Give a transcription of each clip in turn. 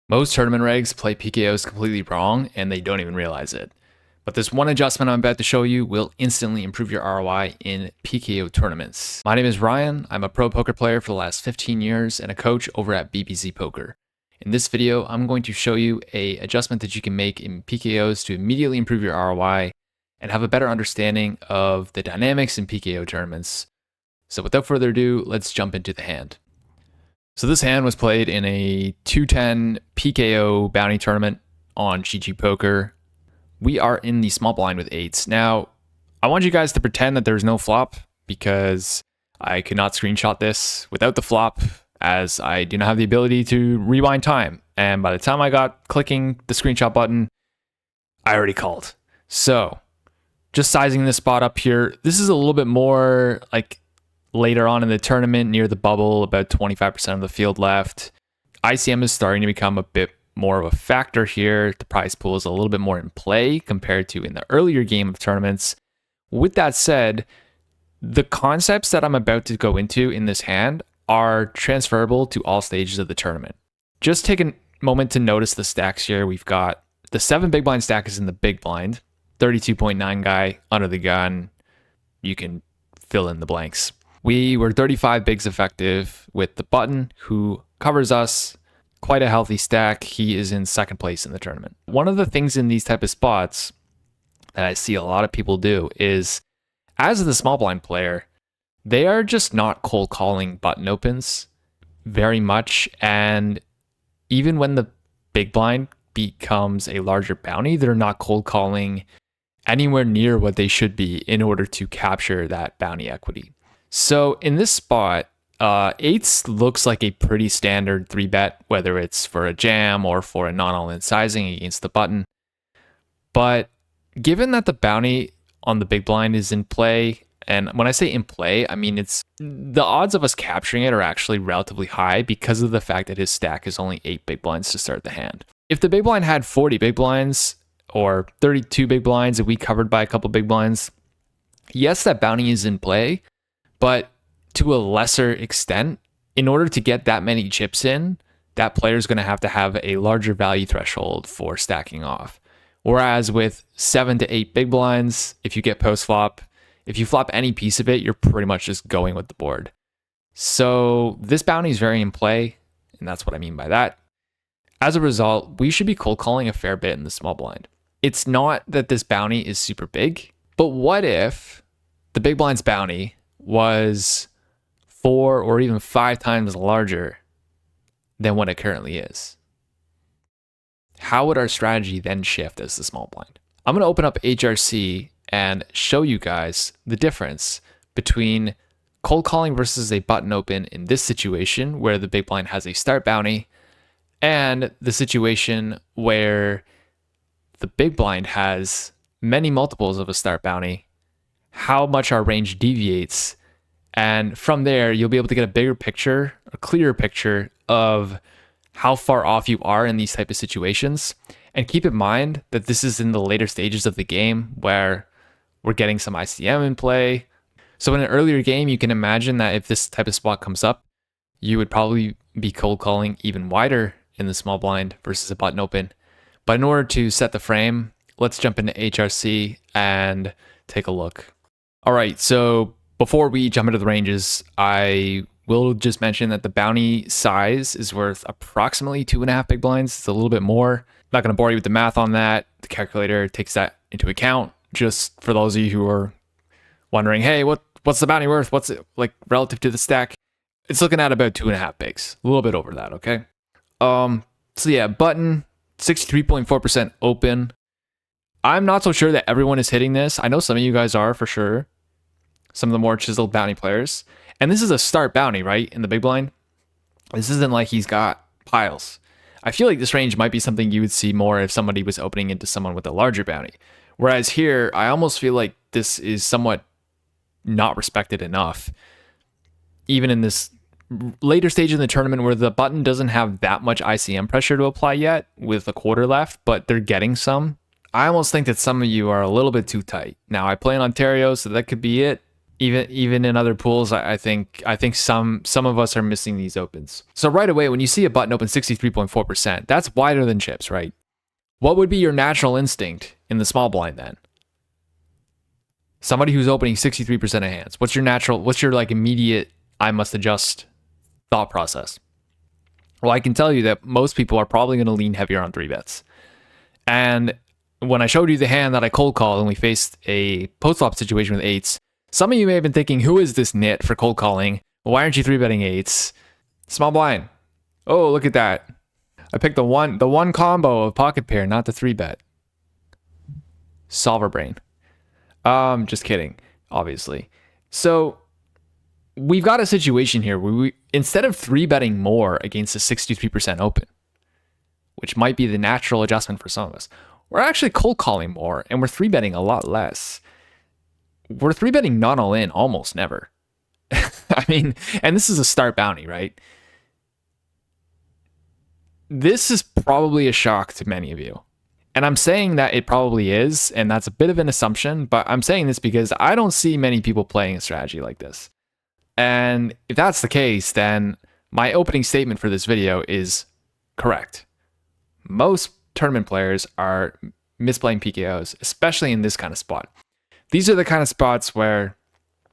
Most tournament regs play PKOs completely wrong and they don't even realize it. But this one adjustment I'm about to show you will instantly improve your ROI in PKO tournaments. My name is Ryan. I'm a pro poker player for the last 15 years and a coach over at BBZ Poker. In this video, I'm going to show you an adjustment that you can make in PKOs to immediately improve your ROI and have a better understanding of the dynamics in PKO tournaments. So without further ado, let's jump into the hand. So this hand was played in a 210 PKO bounty tournament on GTO Poker. We are in the small blind with eights. Now, I want you guys to pretend that there's no flop because I could not screenshot this without the flop as I do not have the ability to rewind time. And by the time I got clicking the screenshot button, I already called. So just sizing this spot up here, this is a little bit more like later on in the tournament near the bubble, about 25% of the field left. ICM is starting to become a bit more of a factor here. The prize pool is a little bit more in play compared to in the earlier game of tournaments. With that said, the concepts that I'm about to go into in this hand are transferable to all stages of the tournament. Just take a moment to notice the stacks here. We've got the 7 big blind stack is in the big blind, 32.9 guy under the gun. You can fill in the blanks. We were 35 bigs effective with the button who covers us. Quite a healthy stack. He is in second place in the tournament. One of the things in these type of spots that I see a lot of people do is, as the small blind player, they are just not cold calling button opens very much. And even when the big blind becomes a larger bounty, they're not cold calling anywhere near what they should be in order to capture that bounty equity. So in this spot, eights looks like a pretty standard 3-bet, whether it's for a jam or for a non-all-in sizing against the button. But given that the bounty on the big blind is in play, and when I say in play, I mean it's the odds of us capturing it are actually relatively high because of the fact that his stack is only 8 big blinds to start the hand. If the big blind had 40 big blinds or 32 big blinds and we covered by a couple big blinds, yes, that bounty is in play, but to a lesser extent. In order to get that many chips in, that player is going to have a larger value threshold for stacking off. Whereas with 7 to 8 big blinds, if you get post flop, if you flop any piece of it, you're pretty much just going with the board. So this bounty is very in play, and that's what I mean by that. As a result, we should be cold calling a fair bit in the small blind. It's not that this bounty is super big, but what if the big blind's bounty was 4 or even 5 times larger than what it currently is? How would our strategy then shift as the small blind? I'm going to open up HRC and show you guys the difference between cold calling versus a button open in this situation where the big blind has a start bounty and the situation where the big blind has many multiples of a start bounty, how much our range deviates. And from there, you'll be able to get a bigger picture, a clearer picture of how far off you are in these type of situations. And keep in mind that this is in the later stages of the game where we're getting some ICM in play. So in an earlier game, you can imagine that if this type of spot comes up, you would probably be cold calling even wider in the small blind versus a button open. But in order to set the frame, let's jump into HRC and take a look. All right, so before we jump into the ranges, I will just mention that the bounty size is worth approximately 2.5 big blinds. It's a little bit more. I'm not going to bore you with the math on that. The calculator takes that into account. Just for those of you who are wondering, hey, what's the bounty worth? What's it like relative to the stack? It's looking at about 2.5 bigs, a little bit over that, okay? So yeah, button, 63.4% open. I'm not so sure that everyone is hitting this. I know some of you guys are for sure. Some of the more chiseled bounty players. And this is a start bounty, right? In the big blind. This isn't like he's got piles. I feel like this range might be something you would see more if somebody was opening into someone with a larger bounty. Whereas here, I almost feel like this is somewhat not respected enough. Even in this later stage in the tournament where the button doesn't have that much ICM pressure to apply yet with a quarter left, but they're getting some. I almost think that some of you are a little bit too tight. Now, I play in Ontario, so that could be it. Even in other pools, I think some of us are missing these opens. So right away, when you see a button open 63.4%, that's wider than chips, right? What would be your natural instinct in the small blind then? Somebody who's opening 63% of hands. What's your like immediate I must adjust thought process? Well, I can tell you that most people are probably going to lean heavier on 3-bets. And when I showed you the hand that I cold called and we faced a post-flop situation with 8s, some of you may have been thinking, who is this nit for cold calling? Why aren't you 3-betting 8s? Small blind. Oh, look at that. I picked the one combo of pocket pair, not the 3-bet. Solver brain. Just kidding, obviously. So we've got a situation here where we, instead of 3-betting more against a 63% open, which might be the natural adjustment for some of us, we're actually cold calling more and we're 3-betting a lot less. We're 3-betting not all in almost never. I mean, and this is a start bounty, right? This is probably a shock to many of you. And I'm saying that it probably is, and that's a bit of an assumption, but I'm saying this because I don't see many people playing a strategy like this. And if that's the case, then my opening statement for this video is correct. Most tournament players are misplaying PKOs, especially in this kind of spot. These are the kind of spots where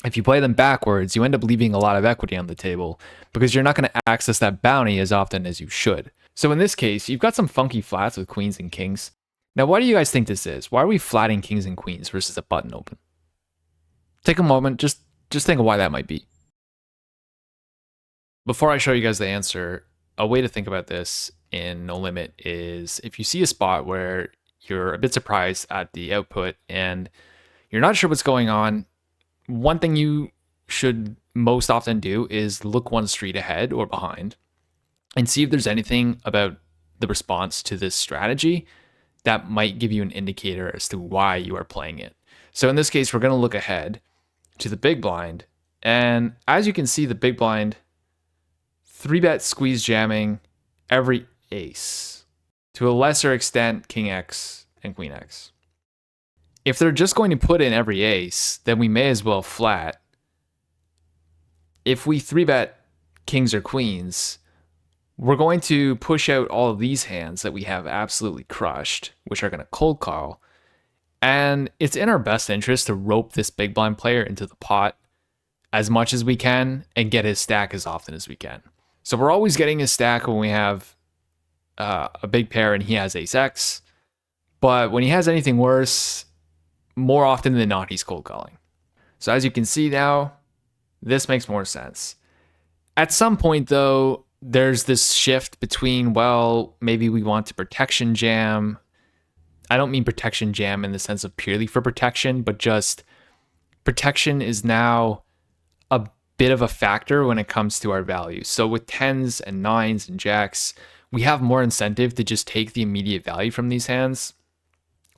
if you play them backwards, you end up leaving a lot of equity on the table because you're not going to access that bounty as often as you should. So in this case, you've got some funky flats with queens and kings. Now, what do you guys think this is? Why are we flatting kings and queens versus a button open? Take a moment, just think of why that might be. Before I show you guys the answer, a way to think about this in No Limit is if you see a spot where you're a bit surprised at the output and you're not sure what's going on, one thing you should most often do is look one street ahead or behind and see if there's anything about the response to this strategy that might give you an indicator as to why you are playing it. So in this case, we're going to look ahead to the big blind. And as you can see, the big blind 3-bet squeeze jamming every ace, to a lesser extent, King X and Queen X. If they're just going to put in every ace, then we may as well flat. If we 3-bet kings or queens, we're going to push out all of these hands that we have absolutely crushed, which are going to cold call. And it's in our best interest to rope this big blind player into the pot as much as we can and get his stack as often as we can. So we're always getting his stack when we have a big pair and he has ace X. But when he has anything worse, more often than not, he's cold calling. So as you can see now, this makes more sense. At some point, though, there's this shift between, well, maybe we want to protection jam. I don't mean protection jam in the sense of purely for protection, but just protection is now a bit of a factor when it comes to our value. So with 10s and 9s and jacks, we have more incentive to just take the immediate value from these hands.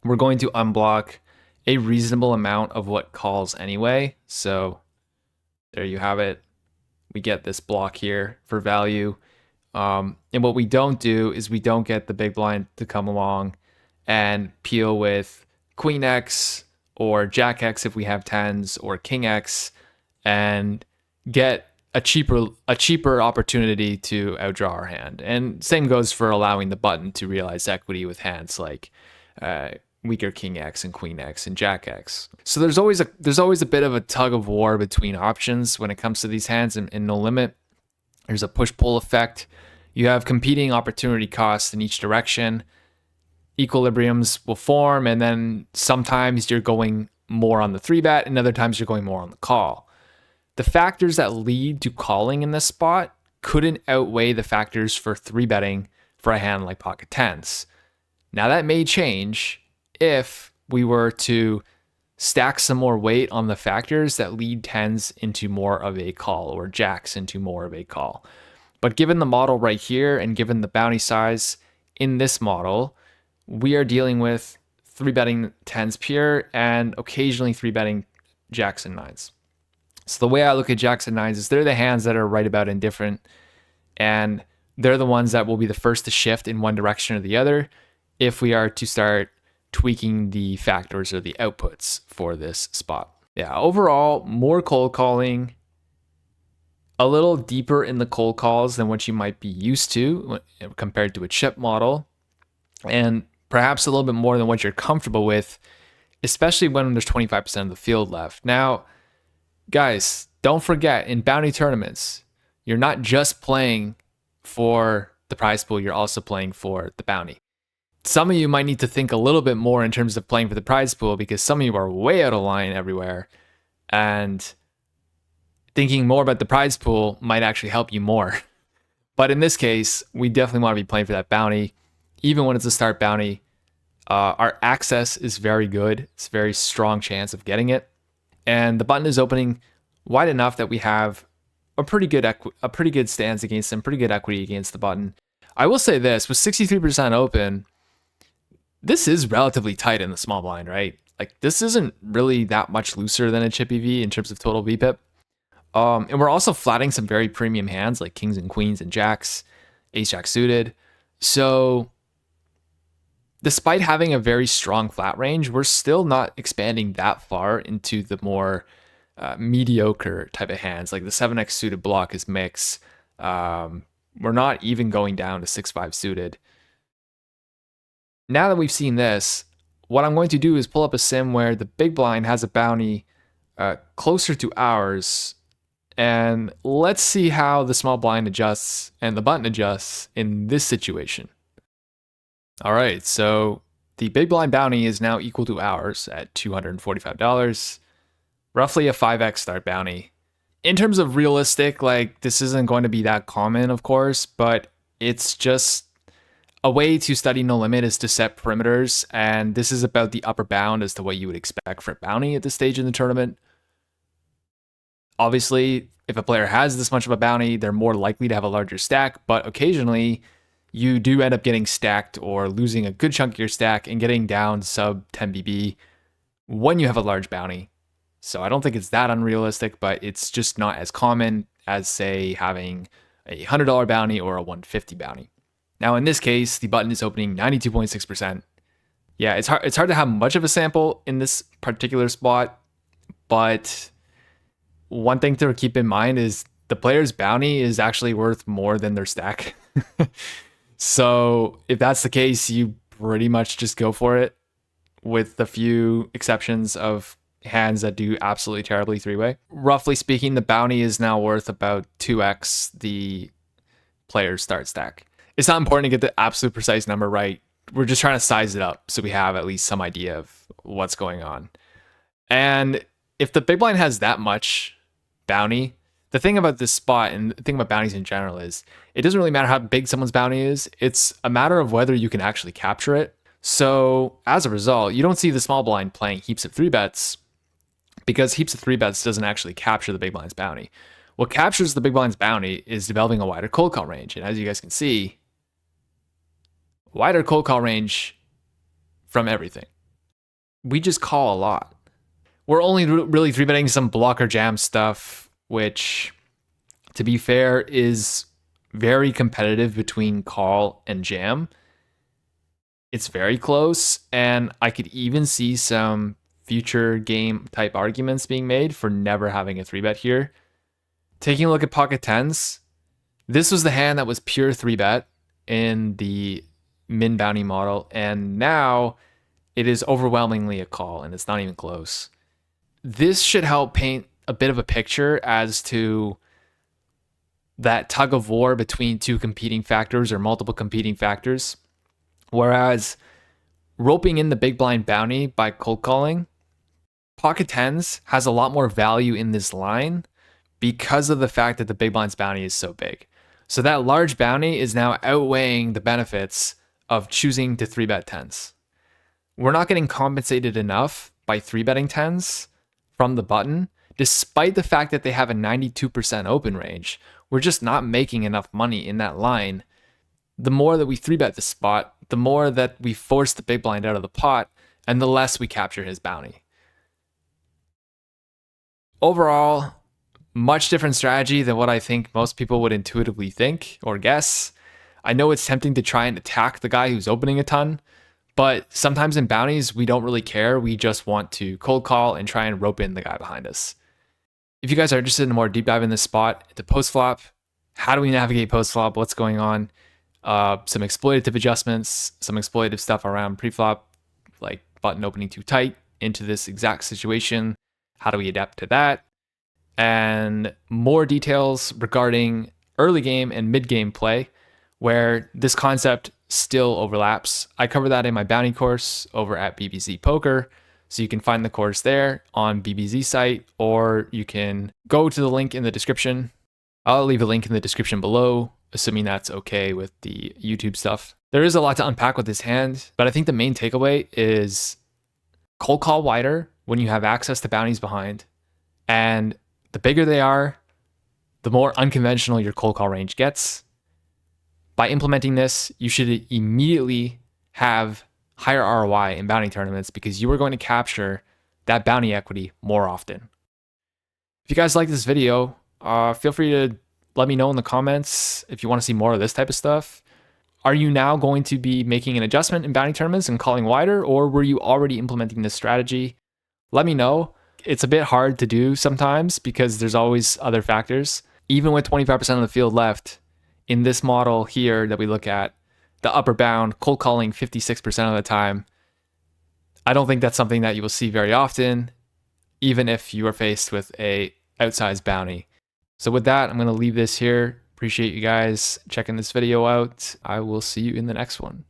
We're going to unblock a reasonable amount of what calls anyway. So there you have it. We get this block here for value. And what we don't do is we don't get the big blind to come along and peel with Queen X or Jack X if we have 10s or King X and get a cheaper opportunity to outdraw our hand. And same goes for allowing the button to realize equity with hands like weaker King X and Queen X and Jack X. So there's always a bit of a tug of war between options when it comes to these hands in No Limit. There's a push-pull effect. You have competing opportunity costs in each direction. Equilibriums will form, and then sometimes you're going more on the 3-bet, and other times you're going more on the call. The factors that lead to calling in this spot couldn't outweigh the factors for 3-betting for a hand like pocket 10s. Now that may change if we were to stack some more weight on the factors that lead 10s into more of a call or jacks into more of a call. But given the model right here and given the bounty size in this model, we are dealing with 3-betting 10s pure and occasionally 3-betting jacks and 9s. So the way I look at jacks and 9s is they're the hands that are right about indifferent, and they're the ones that will be the first to shift in one direction or the other if we are to start tweaking the factors or the outputs for this spot. Yeah, overall, more cold calling, a little deeper in the cold calls than what you might be used to compared to a chip model, and perhaps a little bit more than what you're comfortable with, especially when there's 25% of the field left. Now, guys, don't forget, in bounty tournaments, you're not just playing for the prize pool, you're also playing for the bounty. Some of you might need to think a little bit more in terms of playing for the prize pool because some of you are way out of line everywhere, and thinking more about the prize pool might actually help you more. But in this case, we definitely want to be playing for that bounty, even when it's a start bounty. Our access is very good. It's a very strong chance of getting it. And the button is opening wide enough that we have a pretty good stance against him, pretty good equity against the button. I will say this, with 63% open, this is relatively tight in the small blind, right? Like, this isn't really that much looser than a chip EV in terms of total VPIP. And we're also flatting some very premium hands like kings and queens and jacks, ace jack suited. So despite having a very strong flat range, we're still not expanding that far into the more mediocre type of hands. Like the 7x suited block is mixed. We're not even going down to 6-5 suited. Now that we've seen this, what I'm going to do is pull up a sim where the big blind has a bounty closer to ours, and let's see how the small blind adjusts and the button adjusts in this situation. All right, so the big blind bounty is now equal to ours at $245, roughly a 5x start bounty. In terms of realistic, like, this isn't going to be that common, of course, but it's just a way to study no limit is to set perimeters, and this is about the upper bound as to what you would expect for bounty at this stage in the tournament. Obviously, if a player has this much of a bounty, they're more likely to have a larger stack, but occasionally you do end up getting stacked or losing a good chunk of your stack and getting down sub 10 BB when you have a large bounty. So I don't think it's that unrealistic, but it's just not as common as, say, having a $100 bounty or a $150 bounty. Now, in this case, the button is opening 92.6%. Yeah, it's hard to have much of a sample in this particular spot, but one thing to keep in mind is the player's bounty is actually worth more than their stack. So if that's the case, you pretty much just go for it, with a few exceptions of hands that do absolutely terribly three-way. Roughly speaking, the bounty is now worth about 2x the player's start stack. It's not important to get the absolute precise number right. We're just trying to size it up so we have at least some idea of what's going on. And if the big blind has that much bounty, the thing about this spot and the thing about bounties in general is it doesn't really matter how big someone's bounty is. It's a matter of whether you can actually capture it. So as a result, you don't see the small blind playing heaps of 3-bets because heaps of 3-bets doesn't actually capture the big blind's bounty. What captures the big blind's bounty is developing a wider cold call range. And as you guys can see, wider cold call range from everything. We just call a lot. We're only really 3-betting some blocker jam stuff, which, to be fair, is very competitive between call and jam. It's very close, and I could even see some future game type arguments being made for never having a 3-bet here. Taking a look at pocket tens, this was the hand that was pure 3-bet in the min bounty model, and now it is overwhelmingly a call, and it's not even close. This should help paint a bit of a picture as to that tug of war between two competing factors or multiple competing factors. Whereas roping in the big blind bounty by cold calling, pocket tens has a lot more value in this line because of the fact that the big blind's bounty is so big. So that large bounty is now outweighing the benefits of choosing to 3-bet tens. We're not getting compensated enough by 3-betting tens from the button, despite the fact that they have a 92% open range. We're just not making enough money in that line. The more that we 3-bet the spot, the more that we force the big blind out of the pot, and the less we capture his bounty. Overall, much different strategy than what I think most people would intuitively think or guess. I know it's tempting to try and attack the guy who's opening a ton, But sometimes in bounties, we don't really care. We just want to cold call and try and rope in the guy behind us. If you guys are interested in a more deep dive in this spot, into post-flop, how do we navigate post-flop, what's going on, some exploitative adjustments, some exploitative stuff around pre-flop, like button opening too tight into this exact situation, how do we adapt to that, and more details regarding early game and mid game play, where this concept still overlaps. I cover that in my bounty course over at BBZ Poker. So you can find the course there on BBZ site, or you can go to the link in the description. I'll leave a link in the description below, assuming that's okay with the YouTube stuff. There is a lot to unpack with this hand, but I think the main takeaway is cold call wider when you have access to bounties behind. And the bigger they are, the more unconventional your cold call range gets. By implementing this, you should immediately have higher ROI in bounty tournaments because you are going to capture that bounty equity more often. If you guys like this video, feel free to let me know in the comments if you want to see more of this type of stuff. Are you now going to be making an adjustment in bounty tournaments and calling wider, or were you already implementing this strategy? Let me know. It's a bit hard to do sometimes because there's always other factors. Even with 25% of the field left, in this model here that we look at, the upper bound, cold calling 56% of the time, I don't think that's something that you will see very often, even if you are faced with a outsized bounty. So with that, I'm going to leave this here. Appreciate you guys checking this video out. I will see you in the next one.